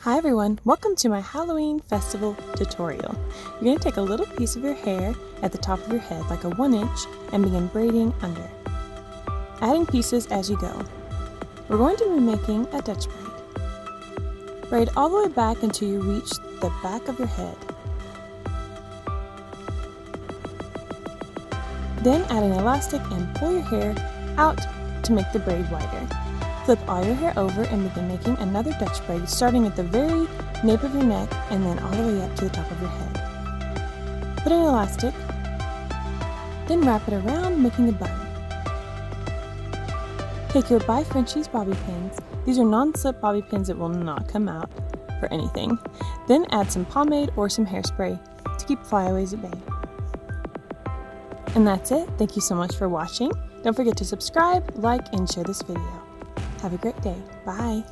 Hi everyone, welcome to my Halloween festival tutorial. You're going to take a little piece of your hair at the top of your head, like a 1-inch, and begin braiding under. Adding pieces as you go. We're going to be making a Dutch braid. Braid all the way back until you reach the back of your head. Then add an elastic and pull your hair out to make the braid wider. Flip all your hair over and begin making another Dutch braid, starting at the very nape of your neck and then all the way up to the top of your head. Put an elastic, then wrap it around, making a bun. Take your Frenchies bobby pins. These are non-slip bobby pins that will not come out for anything. Then add some pomade or some hairspray to keep flyaways at bay. And that's it. Thank you so much for watching. Don't forget to subscribe, like, and share this video. Have a great day. Bye.